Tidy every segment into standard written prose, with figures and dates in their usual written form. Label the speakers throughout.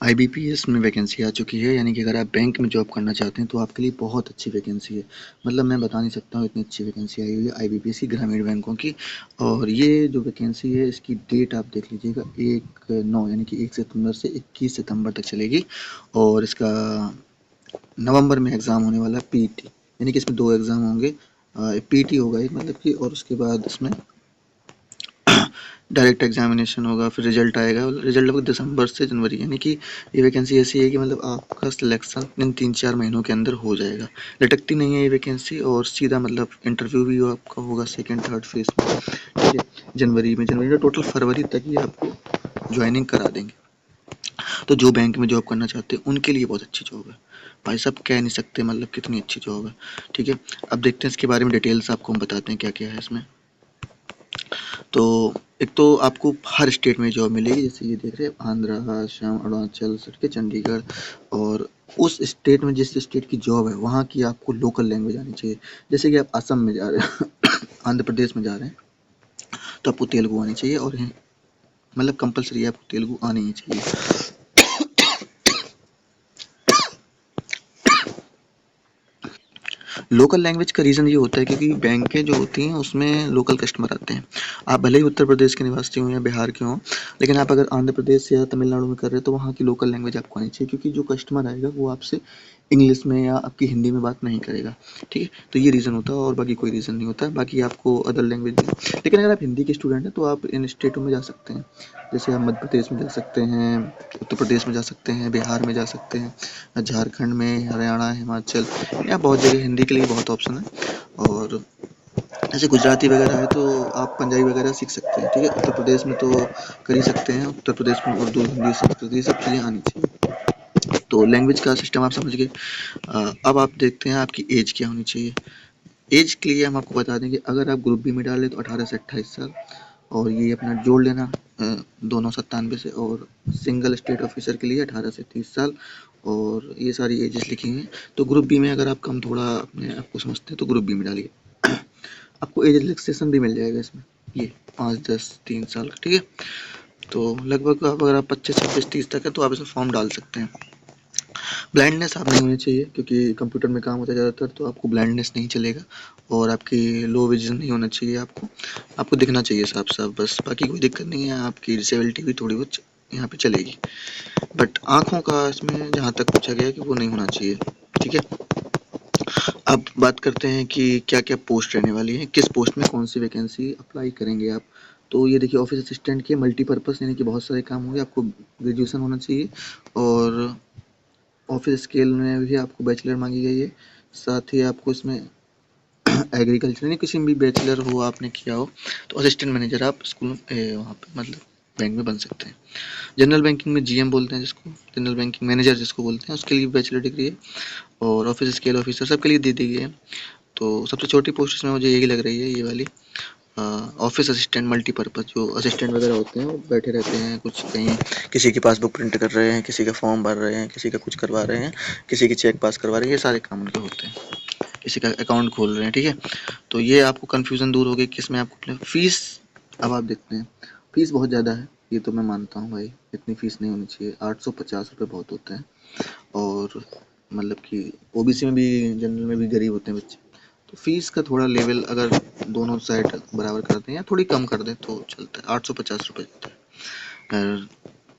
Speaker 1: IBPS में vacancy आ चुकी है, यानी कि अगर आप बैंक में जॉब करना चाहते हैं तो आपके लिए बहुत अच्छी वैकेंसी है। मतलब मैं बता नहीं सकता हूँ, इतनी अच्छी वैकेंसी आई हुई है आईबीपीएस की, ग्रामीण बैंकों की। और ये जो वैकेंसी है इसकी डेट आप देख लीजिएगा, 1/9 यानी कि 1 सितंबर से 21 सितंबर तक चलेगी। और इसका नवंबर में एग्ज़ाम होने वाला है, पीटी, यानी कि इसमें 2 एग्ज़ाम होंगे। पीटी होगा एक, मतलब कि, और उसके बाद इसमें डायरेक्ट एग्जामिनेशन होगा, फिर रिजल्ट आएगा। रिजल्ट लगभग दिसंबर से जनवरी, यानी कि ये वैकेंसी ऐसी है कि मतलब आपका सिलेक्शन इन 3-4 महीनों के अंदर हो जाएगा। लटकती नहीं है ये वैकेंसी, और सीधा मतलब इंटरव्यू भी आपका होगा सेकेंड थर्ड फेज में, ठीक है, जनवरी में टोटल फरवरी तक ही आपको ज्वाइनिंग करा देंगे। तो जो बैंक में जॉब करना चाहते हैं उनके लिए बहुत अच्छी जॉब है भाई साहब, कह नहीं सकते मतलब कितनी अच्छी जॉब है। ठीक है, अब देखते हैं इसके बारे में डिटेल्स, आपको हम बताते हैं क्या क्या है इसमें। तो एक तो आपको हर स्टेट में जॉब मिलेगी, जैसे ये देख रहे हैं, आंध्र, असम, अरुणाचल, चंडीगढ़। और उस स्टेट में, जिस स्टेट की जॉब है वहाँ की आपको लोकल लैंग्वेज आनी चाहिए। जैसे कि आप असम में जा रहे हैं आंध्र प्रदेश में जा रहे हैं, तो आपको तेलुगु आनी चाहिए, और मतलब कंपलसरी आपको तेलुगु आनी ही चाहिए। लोकल लैंग्वेज का रीज़न ये होता है क्योंकि बैंकें जो होती हैं उसमें लोकल कस्टमर आते हैं। आप भले ही उत्तर प्रदेश के निवासी हों या बिहार के हों, लेकिन आप अगर आंध्र प्रदेश या तमिलनाडु में कर रहे हैं तो वहाँ की लोकल लैंग्वेज आपको आनी चाहिए, क्योंकि जो कस्टमर आएगा वो आपसे इंग्लिश में या आपकी हिंदी में बात नहीं करेगा। ठीक है, तो ये रीज़न होता है, और बाकी कोई रीज़न नहीं होता। बाकी आपको अदर लैंग्वेज, लेकिन अगर आप हिंदी के स्टूडेंट हैं तो आप इन स्टेटों में जा सकते हैं। जैसे आप मध्य प्रदेश में जा सकते हैं, उत्तर प्रदेश में जा सकते हैं, बिहार में जा सकते हैं, झारखंड में, हरियाणा, हिमाचल, या बहुत जगह हिंदी के लिए बहुत ऑप्शन है। और जैसे गुजराती वगैरह है तो आप पंजाबी वगैरह सीख सकते हैं। ठीक है, उत्तर प्रदेश में तो कर ही सकते हैं, उत्तर प्रदेश में उर्दू, हिंदी, संस्कृत ये सब चीज़ें आनी चाहिए। तो लैंग्वेज का सिस्टम आप समझ गए। अब आप देखते हैं आपकी एज क्या होनी चाहिए। एज के लिए हम आपको बता दें कि अगर आप ग्रुप बी में डालें तो 18 से 28 साल, और ये अपना जोड़ लेना दोनों 97 से। और सिंगल स्टेट ऑफिसर के लिए 18 से 30 साल, और ये सारी एजेस लिखी हुई हैं। तो ग्रुप बी में अगर आप कम थोड़ा अपने आप को समझते हैं तो ग्रुप बी में डालिए। आपको एज रिलैक्सेशन भी मिल जाएगा इसमें, ये 5, 10, 3 साल का। ठीक है, तो लगभग आप अगर आप 25, 26, 30 तक है तो आप इसमें फॉर्म डाल सकते हैं। ब्लाइंडनेस आप नहीं होनी चाहिए, क्योंकि कंप्यूटर में काम होता है ज़्यादातर, तो आपको ब्लाइंडनेस नहीं चलेगा। और आपकी लो विजन नहीं होना चाहिए, आपको दिखना चाहिए साफ साफ, बस बाकी कोई दिक्कत नहीं है। आपकी डिसेबिलिटी भी थोड़ी बहुत यहाँ पे चलेगी, बट आँखों का इसमें जहाँ तक पूछा गया है कि वो नहीं होना चाहिए। ठीक है, अब बात करते हैं कि क्या क्या पोस्ट रहने वाली है, किस पोस्ट में कौन सी वैकेंसी अप्लाई करेंगे आप। तो ये देखिए, ऑफिस असिस्टेंट के मल्टीपर्पज़, यानी कि बहुत सारे काम होंगे। आपको ग्रेजुएशन होना चाहिए, और ऑफिस स्केल में भी आपको बैचलर मांगी गई है। साथ ही आपको इसमें एग्रीकल्चर, यानी किसी में भी बैचलर हो, आपने किया हो, तो असिस्टेंट मैनेजर आप स्कूल वहाँ पे मतलब बैंक में बन सकते हैं। जनरल बैंकिंग में जीएम बोलते हैं जिसको, जनरल बैंकिंग मैनेजर जिसको बोलते हैं, उसके लिए बैचलर डिग्री है। और ऑफिस स्केल ऑफिसर सबके लिए दे दी गई है। तो सबसे छोटी पोस्ट इसमें मुझे यही लग रही है, ये वाली ऑफिस असिस्टेंट मल्टीपर्पज़। जो असिस्टेंट वगैरह होते हैं वो बैठे रहते हैं, कुछ कहीं किसी की पासबुक प्रिंट कर रहे हैं, किसी का फॉर्म भर रहे हैं, किसी का कुछ करवा रहे हैं, किसी की चेक पास करवा रहे हैं, ये सारे काम उनके होते हैं, किसी का अकाउंट खोल रहे हैं। ठीक है, तो ये आपको कन्फ्यूज़न दूर हो गई कि इसमें आपको फीस। अब आप देखते हैं, फीस बहुत ज़्यादा है, ये तो मैं मानता हूँ भाई, इतनी फीस नहीं होनी चाहिए। 850 रुपये बहुत होते हैं। और मतलब कि ओबीसी में भी, जनरल में भी गरीब होते हैं बच्चे, तो फीस का थोड़ा लेवल अगर दोनों साइड बराबर कर दें या थोड़ी कम कर दें तो चलता है। 850 रुपये देता है। और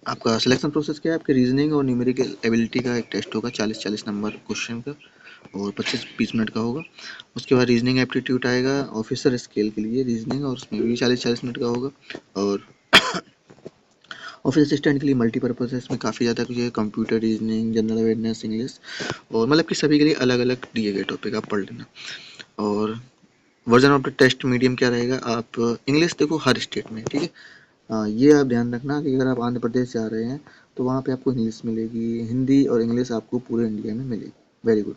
Speaker 1: आपका सिलेक्शन प्रोसेस क्या है, आपके रीजनिंग और न्यूमेरिकल एबिलिटी का एक टेस्ट होगा, 40-40 नंबर क्वेश्चन का, और 25-20 मिनट का होगा। उसके बाद रीजनिंग एप्टीट्यूड आएगा ऑफिसर स्केल के लिए रीजनिंग, और उसमें भी 40-40 मिनट का होगा। और ऑफिस असिस्टेंट के लिए मल्टीपर्पज़ है, इसमें काफ़ी ज़्यादा कुछ है, computer, reasoning, general awareness, English, और मतलब कि सभी के लिए अलग अलग दिए गए टॉपिक आप पढ़ लेना। और version of the test medium क्या रहेगा, आप इंग्लिश देखो हर स्टेट में। ठीक है, ये आप ध्यान रखना कि अगर आप आंध्र प्रदेश जा रहे हैं तो वहाँ पे आपको इंग्लिश मिलेगी, हिंदी और इंग्लिश आपको पूरे इंडिया में मिलेगी। वेरी गुड,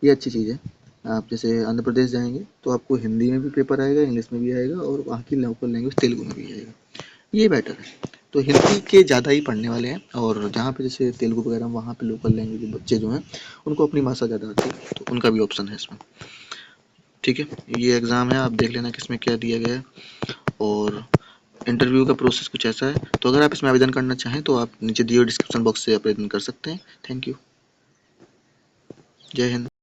Speaker 1: ये अच्छी चीज़ है। आप जैसे आंध्र प्रदेश जाएंगे तो आपको हिंदी में भी पेपर आएगा, इंग्लिश में भी आएगा, और वहाँ की लोकल लैंग्वेज तेलुगु में भी आएगा, ये बेटर है। तो हिंदी के ज़्यादा ही पढ़ने वाले हैं, और जहाँ पे जैसे तेलुगु वगैरह, वहाँ पे लोकल लैंग्वेज बच्चे जो हैं उनको अपनी भाषा ज़्यादा आती है, तो उनका भी ऑप्शन है इसमें। ठीक है, ये एग्ज़ाम है, आप देख लेना किसमें क्या दिया गया है। और इंटरव्यू का प्रोसेस कुछ ऐसा है। तो अगर आप इसमें आवेदन करना चाहें तो आप नीचे दिए हुए डिस्क्रिप्शन बॉक्स से आवेदन कर सकते हैं। Thank you. जय हिंद।